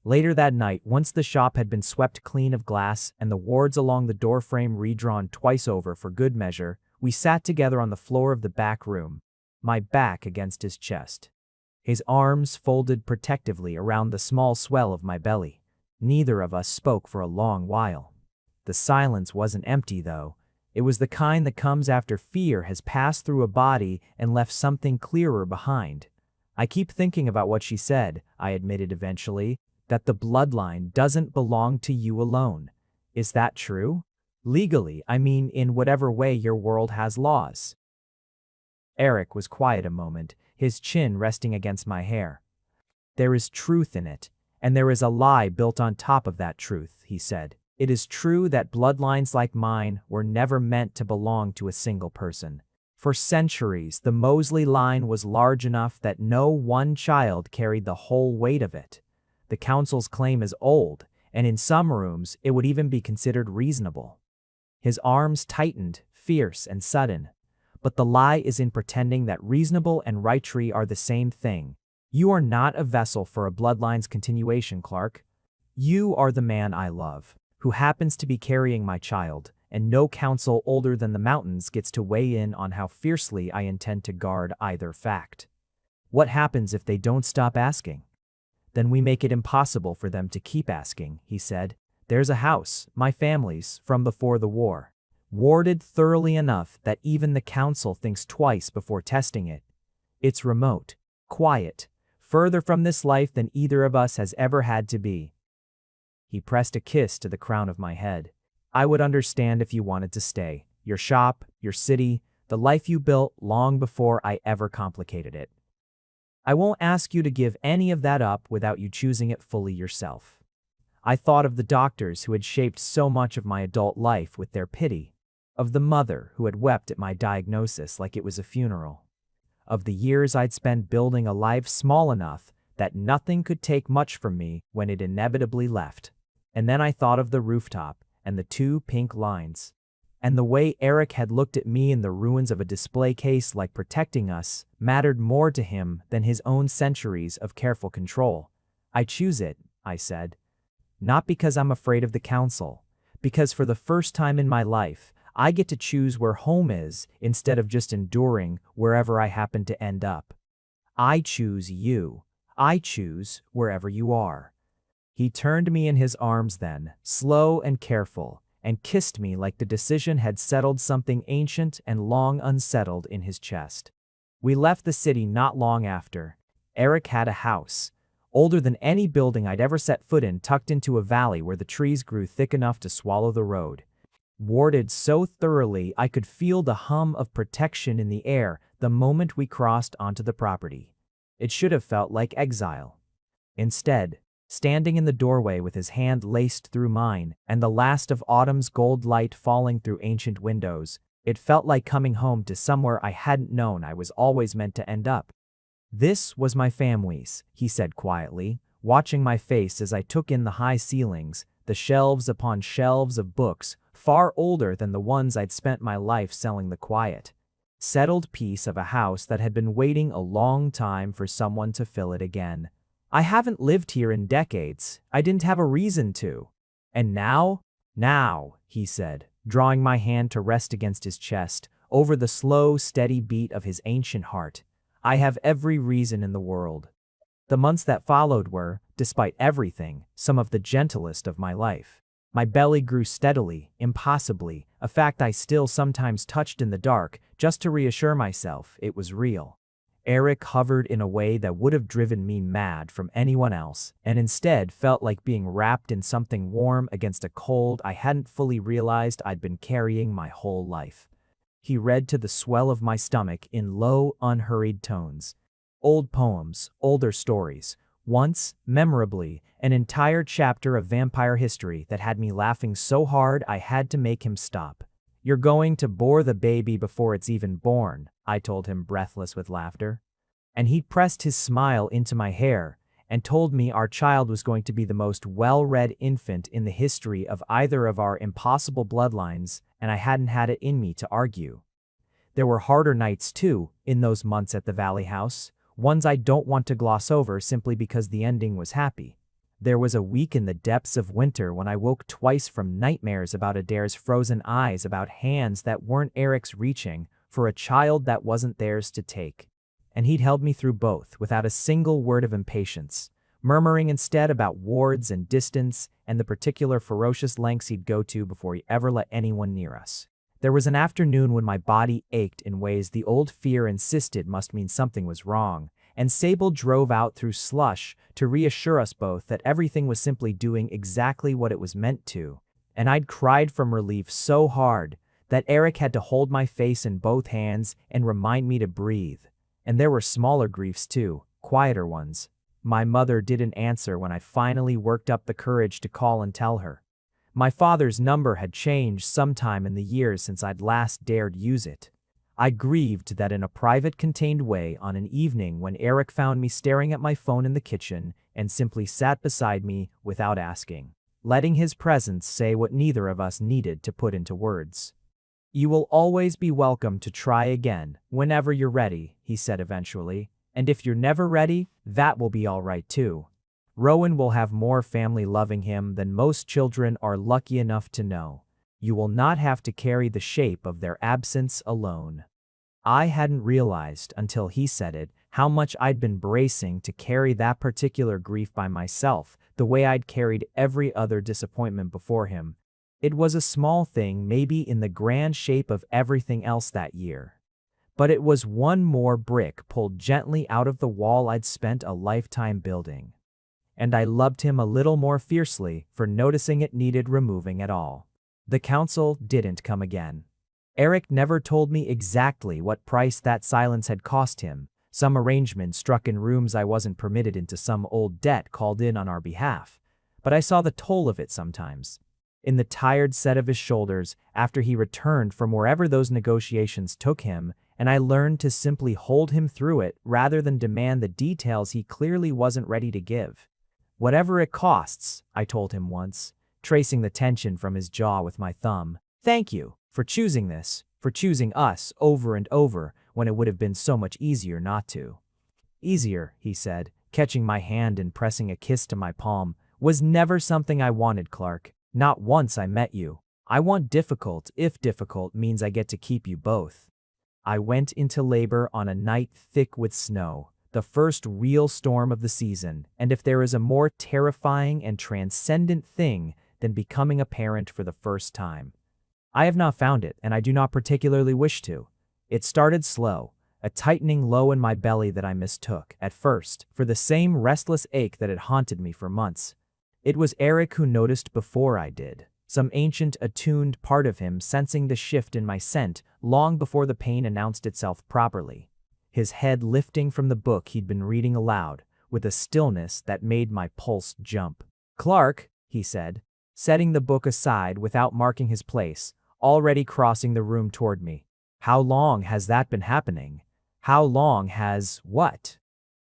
Later that night, once the shop had been swept clean of glass and the wards along the doorframe redrawn twice over for good measure, we sat together on the floor of the back room, my back against his chest, his arms folded protectively around the small swell of my belly. Neither of us spoke for a long while. The silence wasn't empty, though. It was the kind that comes after fear has passed through a body and left something clearer behind. "I keep thinking about what she said," I admitted eventually, "that the bloodline doesn't belong to you alone. Is that true?" Legally, I mean in whatever way your world has laws. Eric was quiet a moment, his chin resting against my hair. There is truth in it, and there is a lie built on top of that truth, he said. It is true that bloodlines like mine were never meant to belong to a single person. For centuries, the Mosley line was large enough that no one child carried the whole weight of it. The council's claim is old, and in some rooms it would even be considered reasonable. His arms tightened, fierce and sudden. But the lie is in pretending that reasonable and righteous are the same thing. You are not a vessel for a bloodline's continuation, Clark. You are the man I love, who happens to be carrying my child, and no council older than the mountains gets to weigh in on how fiercely I intend to guard either fact. What happens if they don't stop asking? Then we make it impossible for them to keep asking, he said. There's a house, my family's, from before the war. Warded thoroughly enough that even the council thinks twice before testing it. It's remote, quiet, further from this life than either of us has ever had to be. He pressed a kiss to the crown of my head. I would understand if you wanted to stay. Your shop, your city, the life you built long before I ever complicated it. I won't ask you to give any of that up without you choosing it fully yourself. I thought of the doctors who had shaped so much of my adult life with their pity, of the mother who had wept at my diagnosis like it was a funeral, of the years I'd spent building a life small enough that nothing could take much from me when it inevitably left. And then I thought of the rooftop and the 2 pink lines, and the way Eric had looked at me in the ruins of a display case like protecting us mattered more to him than his own centuries of careful control. I choose it, I said. Not because I'm afraid of the council, because for the first time in my life, I get to choose where home is instead of just enduring wherever I happen to end up. I choose you. I choose wherever you are. He turned me in his arms then, slow and careful, and kissed me like the decision had settled something ancient and long unsettled in his chest. We left the city not long after. Eric had a house, older than any building I'd ever set foot in, tucked into a valley where the trees grew thick enough to swallow the road. Warded so thoroughly I could feel the hum of protection in the air the moment we crossed onto the property. It should have felt like exile. Instead, standing in the doorway with his hand laced through mine and the last of autumn's gold light falling through ancient windows, it felt like coming home to somewhere I hadn't known I was always meant to end up. This was my family's, he said quietly, watching my face as I took in the high ceilings, the shelves upon shelves of books, far older than the ones I'd spent my life selling. The quiet, settled peace of a house that had been waiting a long time for someone to fill it again. I haven't lived here in decades. I didn't have a reason to. And now, he said, drawing my hand to rest against his chest, over the slow, steady beat of his ancient heart, I have every reason in the world. The months that followed were, despite everything, some of the gentlest of my life. My belly grew steadily, impossibly, a fact I still sometimes touched in the dark, just to reassure myself it was real. Eric hovered in a way that would have driven me mad from anyone else, and instead felt like being wrapped in something warm against a cold I hadn't fully realized I'd been carrying my whole life. He read to the swell of my stomach in low, unhurried tones. Old poems, older stories. Once, memorably, an entire chapter of vampire history that had me laughing so hard I had to make him stop. You're going to bore the baby before it's even born, I told him, breathless with laughter. And he pressed his smile into my hair and told me our child was going to be the most well-read infant in the history of either of our impossible bloodlines, and I hadn't had it in me to argue. There were harder nights, too, in those months at the Valley House, ones I don't want to gloss over simply because the ending was happy. There was a week in the depths of winter when I woke twice from nightmares about Adair's frozen eyes, about hands that weren't Eric's reaching for a child that wasn't theirs to take. And he'd held me through both without a single word of impatience, murmuring instead about wards and distance and the particular ferocious lengths he'd go to before he ever let anyone near us. There was an afternoon when my body ached in ways the old fear insisted must mean something was wrong, and Sable drove out through slush to reassure us both that everything was simply doing exactly what it was meant to, and I'd cried from relief so hard that Eric had to hold my face in both hands and remind me to breathe. And there were smaller griefs too, quieter ones. My mother didn't answer when I finally worked up the courage to call and tell her. My father's number had changed sometime in the years since I'd last dared use it. I grieved that in a private, contained way on an evening when Eric found me staring at my phone in the kitchen and simply sat beside me without asking, letting his presence say what neither of us needed to put into words. "You will always be welcome to try again, whenever you're ready," he said eventually. "And if you're never ready, that will be all right too. Rowan will have more family loving him than most children are lucky enough to know. You will not have to carry the shape of their absence alone." I hadn't realized until he said it how much I'd been bracing to carry that particular grief by myself, the way I'd carried every other disappointment before him. It was a small thing, maybe in the grand shape of everything else that year. But it was one more brick pulled gently out of the wall I'd spent a lifetime building. And I loved him a little more fiercely for noticing it needed removing at all. The council didn't come again. Eric never told me exactly what price that silence had cost him. Some arrangement struck in rooms I wasn't permitted into, some old debt called in on our behalf. But I saw the toll of it sometimes. In the tired set of his shoulders after he returned from wherever those negotiations took him, and I learned to simply hold him through it rather than demand the details he clearly wasn't ready to give. "Whatever it costs," I told him once, tracing the tension from his jaw with my thumb. "Thank you for choosing this, for choosing us over and over when it would have been so much easier not to." "Easier," he said, catching my hand and pressing a kiss to my palm, "was never something I wanted, Clark. Not once I met you. I want difficult, if difficult means I get to keep you both." I went into labor on a night thick with snow, the first real storm of the season, and if there is a more terrifying and transcendent thing than becoming a parent for the first time, I have not found it, and I do not particularly wish to. It started slow, a tightening low in my belly that I mistook, at first, for the same restless ache that had haunted me for months. It was Eric who noticed before I did, some ancient, attuned part of him sensing the shift in my scent long before the pain announced itself properly. His head lifting from the book he'd been reading aloud, with a stillness that made my pulse jump. "Clark," he said, setting the book aside without marking his place, already crossing the room toward me. "How long has that been happening? How long has what?"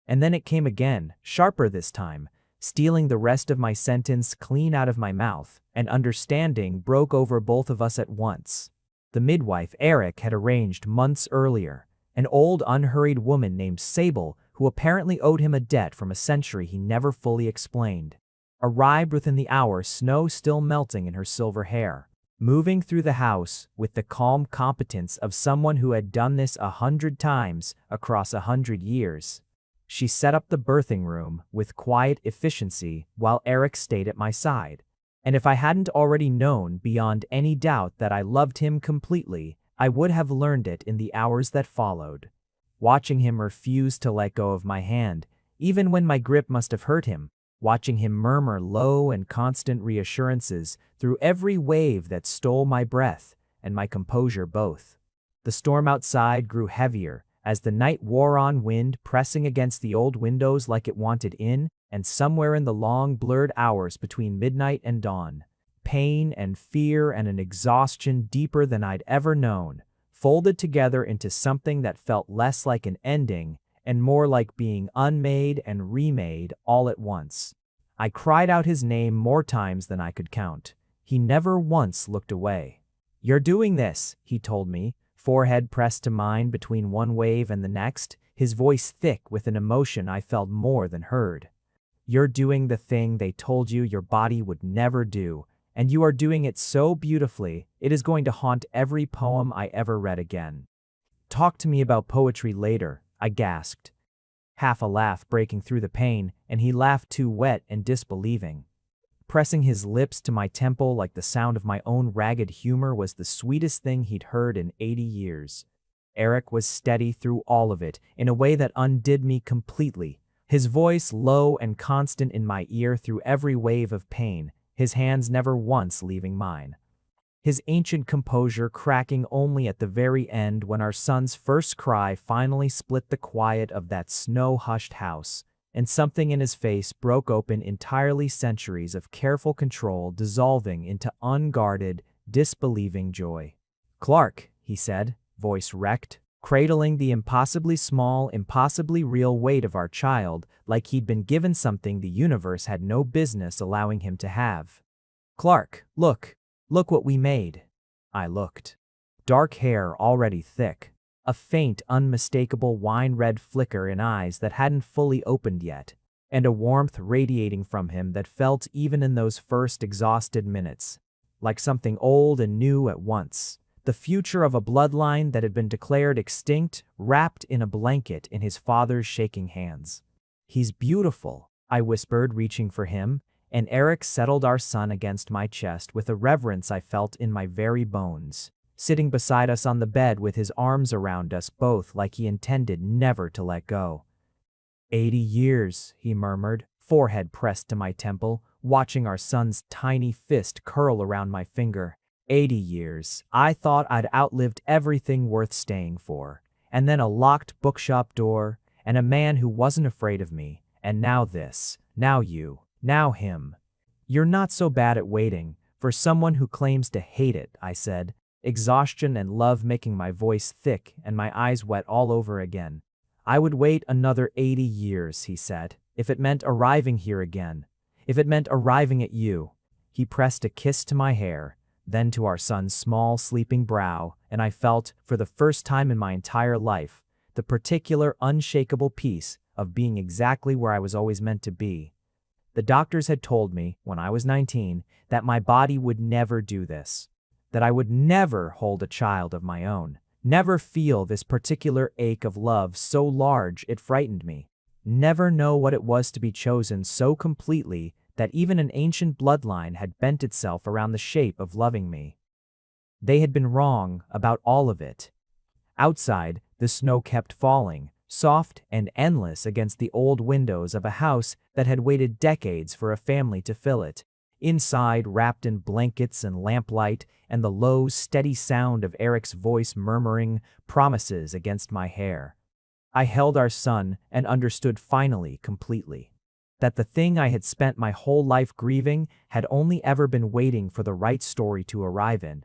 And then it came again, sharper this time, stealing the rest of my sentence clean out of my mouth, and understanding broke over both of us at once. The midwife Eric had arranged months earlier, an old unhurried woman named Sable, who apparently owed him a debt from a century he never fully explained, arrived within the hour, snow still melting in her silver hair, moving through the house with the calm competence of someone who had done this 100 times across 100 years. She set up the birthing room with quiet efficiency while Eric stayed at my side. And if I hadn't already known beyond any doubt that I loved him completely, I would have learned it in the hours that followed. Watching him refuse to let go of my hand, even when my grip must have hurt him, watching him murmur low and constant reassurances through every wave that stole my breath and my composure both. The storm outside grew heavier as the night wore on, wind pressing against the old windows like it wanted in, and somewhere in the long blurred hours between midnight and dawn, pain and fear and an exhaustion deeper than I'd ever known folded together into something that felt less like an ending and more like being unmade and remade all at once. I cried out his name more times than I could count. He never once looked away. "You're doing this," he told me, forehead pressed to mine between one wave and the next, his voice thick with an emotion I felt more than heard. "You're doing the thing they told you your body would never do, and you are doing it so beautifully, it is going to haunt every poem I ever read again." "Talk to me about poetry later," I gasped, half a laugh breaking through the pain, and he laughed too, wet and disbelieving. Pressing his lips to my temple like the sound of my own ragged humor was the sweetest thing he'd heard in 80 years. Eric was steady through all of it in a way that undid me completely, his voice low and constant in my ear through every wave of pain, his hands never once leaving mine. His ancient composure cracking only at the very end when our son's first cry finally split the quiet of that snow-hushed house, and something in his face broke open entirely centuries of careful control dissolving into unguarded, disbelieving joy. "Clark," he said, voice wrecked, cradling the impossibly small, impossibly real weight of our child like he'd been given something the universe had no business allowing him to have. "Clark, look what we made." I looked. Dark hair already thick, a faint, unmistakable wine-red flicker in eyes that hadn't fully opened yet, and a warmth radiating from him that felt even in those first exhausted minutes, like something old and new at once. The future of a bloodline that had been declared extinct, wrapped in a blanket in his father's shaking hands. "He's beautiful," I whispered, reaching for him, and Eric settled our son against my chest with a reverence I felt in my very bones, sitting beside us on the bed with his arms around us both like he intended never to let go. 80 years, he murmured, forehead pressed to my temple, watching our son's tiny fist curl around my finger. 80 years. I thought I'd outlived everything worth staying for. And then a locked bookshop door, and a man who wasn't afraid of me, and now this, now you, now him. "You're not so bad at waiting, for someone who claims to hate it," I said, exhaustion and love making my voice thick and my eyes wet all over again. "I would wait another 80 years, he said, if it meant arriving here again, if it meant arriving at you." He pressed a kiss to my hair, then to our son's small, sleeping brow, and I felt, for the first time in my entire life, the particular unshakable peace of being exactly where I was always meant to be. The doctors had told me, when I was 19, that my body would never do this, that I would never hold a child of my own, never feel this particular ache of love so large it frightened me, never know what it was to be chosen so completely that even an ancient bloodline had bent itself around the shape of loving me. They had been wrong about all of it. Outside, the snow kept falling, soft and endless against the old windows of a house that had waited decades for a family to fill it. Inside, wrapped in blankets and lamplight, and the low, steady sound of Eric's voice murmuring promises against my hair. I held our son and understood finally, completely, that the thing I had spent my whole life grieving had only ever been waiting for the right story to arrive in.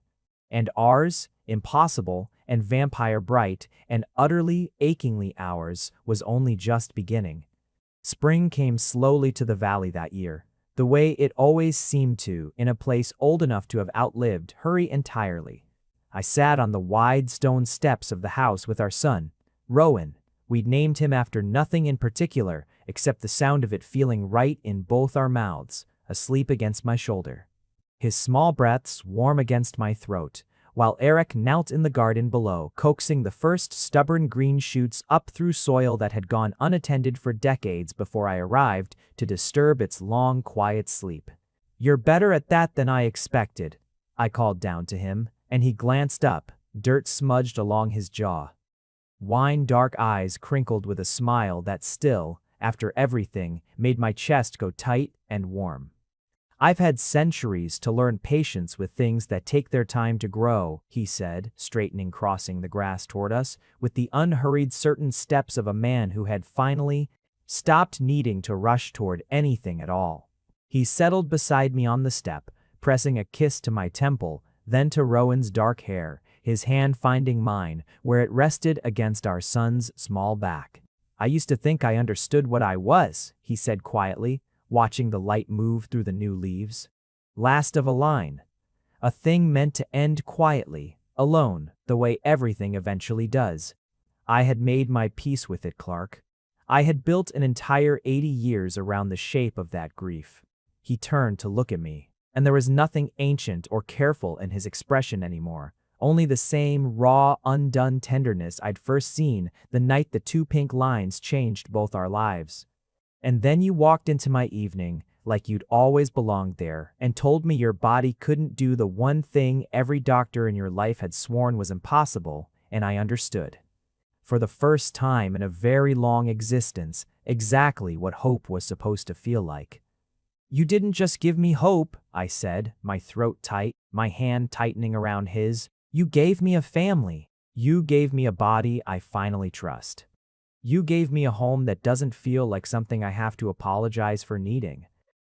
And ours, impossible and vampire bright and utterly, achingly ours, was only just beginning. Spring came slowly to the valley that year, the way it always seemed to, in a place old enough to have outlived hurry entirely. I sat on the wide stone steps of the house with our son, Rowan. We'd named him after nothing in particular, except the sound of it feeling right in both our mouths, asleep against my shoulder. His small breaths warm against my throat, while Eric knelt in the garden below, coaxing the first stubborn green shoots up through soil that had gone unattended for decades before I arrived to disturb its long, quiet sleep. "You're better at that than I expected," I called down to him, and he glanced up, dirt smudged along his jaw. Wine-dark eyes crinkled with a smile that still, after everything, made my chest go tight and warm. "I've had centuries to learn patience with things that take their time to grow," he said, straightening, crossing the grass toward us, with the unhurried certain steps of a man who had finally stopped needing to rush toward anything at all. He settled beside me on the step, pressing a kiss to my temple, then to Rowan's dark hair, his hand finding mine where it rested against our son's small back. "I used to think I understood what I was," he said quietly, watching the light move through the new leaves. Last of a line. A thing meant to end quietly, alone, the way everything eventually does. I had made my peace with it, Clark. I had built an entire 80 years around the shape of that grief. He turned to look at me, and there was nothing ancient or careful in his expression anymore. Only the same raw, undone tenderness I'd first seen the night the two pink lines changed both our lives. "And then you walked into my evening, like you'd always belonged there, and told me your body couldn't do the one thing every doctor in your life had sworn was impossible, and I understood. For the first time in a very long existence, exactly what hope was supposed to feel like. You didn't just give me hope, I said, my throat tight, my hand tightening around his. You gave me a family. You gave me a body I finally trust. You gave me a home that doesn't feel like something I have to apologize for needing.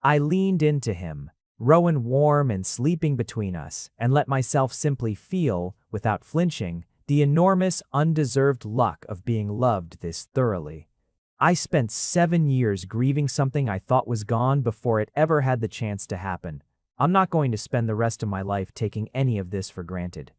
I leaned into him, Rowan warm and sleeping between us, and let myself simply feel, without flinching, the enormous, undeserved luck of being loved this thoroughly. I spent 7 years grieving something I thought was gone before it ever had the chance to happen. I'm not going to spend the rest of my life taking any of this for granted.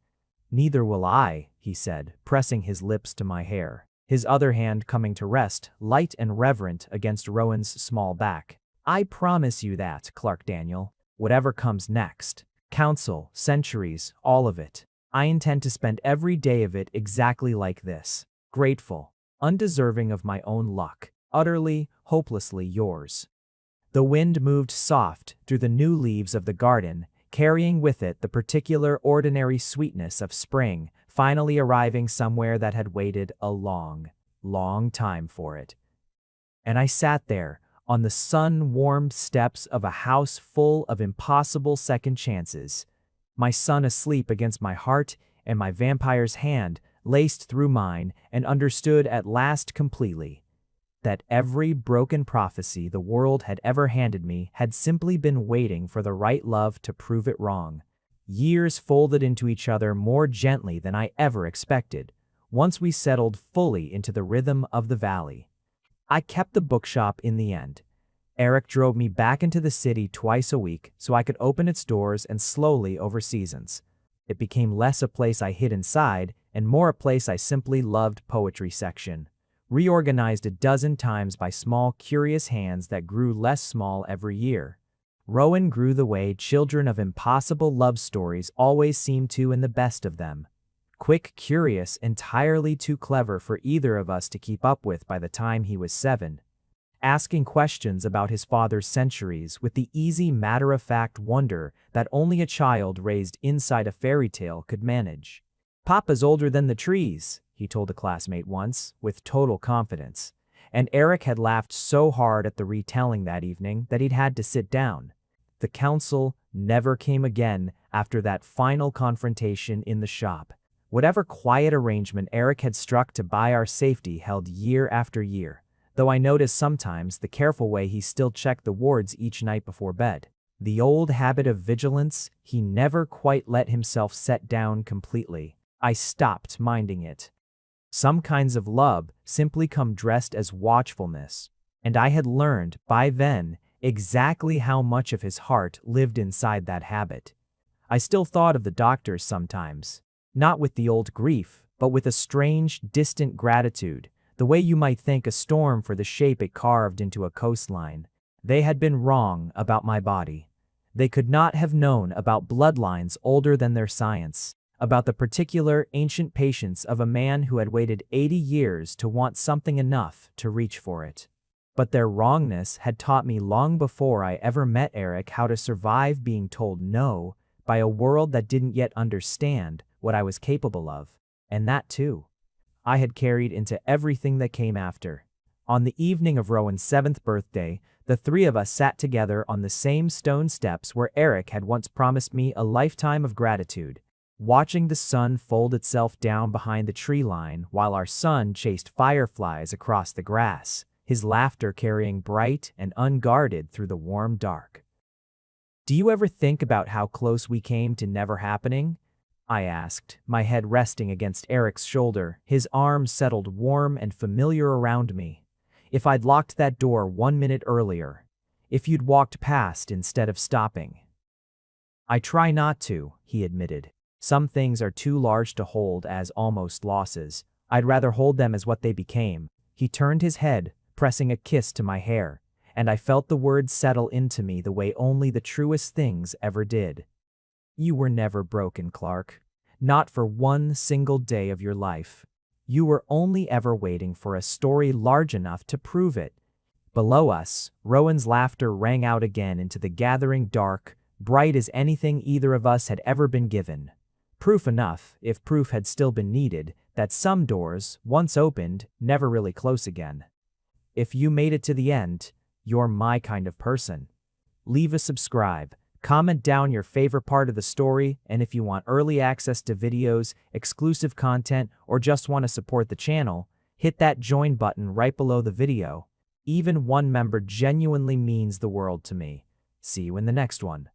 Neither will I, he said, pressing his lips to my hair, his other hand coming to rest, light and reverent, against Rowan's small back. I promise you that, Clark Daniel. Whatever comes next, council, centuries, all of it, I intend to spend every day of it exactly like this. Grateful, undeserving of my own luck, utterly, hopelessly yours. The wind moved soft through the new leaves of the garden, carrying with it the particular ordinary sweetness of spring, finally arriving somewhere that had waited a long, long time for it. And I sat there, on the sun-warmed steps of a house full of impossible second chances, my son asleep against my heart and my vampire's hand laced through mine, and understood at last completely that every broken prophecy the world had ever handed me had simply been waiting for the right love to prove it wrong. Years folded into each other more gently than I ever expected, once we settled fully into the rhythm of the valley. I kept the bookshop in the end. Eric drove me back into the city twice a week so I could open its doors, and slowly over seasons, it became less a place I hid inside and more a place I simply loved. Poetry section, reorganized a dozen times by small, curious hands that grew less small every year. Rowan grew the way children of impossible love stories always seem to in the best of them. Quick, curious, entirely too clever for either of us to keep up with by the time he was 7. Asking questions about his father's centuries with the easy, matter-of-fact wonder that only a child raised inside a fairy tale could manage. "Papa's older than the trees," he told a classmate once, with total confidence, and Eric had laughed so hard at the retelling that evening that he'd had to sit down. The council never came again after that final confrontation in the shop. Whatever quiet arrangement Eric had struck to buy our safety held year after year, though I noticed sometimes the careful way he still checked the wards each night before bed. The old habit of vigilance, he never quite let himself set down completely. I stopped minding it. Some kinds of love simply come dressed as watchfulness, and I had learned, by then, exactly how much of his heart lived inside that habit. I still thought of the doctors sometimes, not with the old grief, but with a strange, distant gratitude, the way you might thank a storm for the shape it carved into a coastline. They had been wrong about my body. They could not have known about bloodlines older than their science, about the particular ancient patience of a man who had waited 80 years to want something enough to reach for it. But their wrongness had taught me long before I ever met Eric how to survive being told no by a world that didn't yet understand what I was capable of, and that too I had carried into everything that came after. On the evening of Rowan's 7th birthday, the three of us sat together on the same stone steps where Eric had once promised me a lifetime of gratitude, watching the sun fold itself down behind the tree line while our son chased fireflies across the grass, his laughter carrying bright and unguarded through the warm dark. "Do you ever think about how close we came to never happening?" I asked, my head resting against Eric's shoulder, his arms settled warm and familiar around me. "If I'd locked that door 1 minute earlier, if you'd walked past instead of stopping." "I try not to," he admitted. "Some things are too large to hold as almost losses. I'd rather hold them as what they became." He turned his head, pressing a kiss to my hair, and I felt the words settle into me the way only the truest things ever did. "You were never broken, Clark. Not for one single day of your life. You were only ever waiting for a story large enough to prove it." Below us, Rowan's laughter rang out again into the gathering dark, bright as anything either of us had ever been given. Proof enough, if proof had still been needed, that some doors, once opened, never really close again. "If you made it to the end, you're my kind of person." leave a subscribe, comment down your favorite part of the story, and if you want early access to videos, exclusive content, or just want to support the channel, hit that join button right below the video. Even one member genuinely means the world to me. See you in the next one.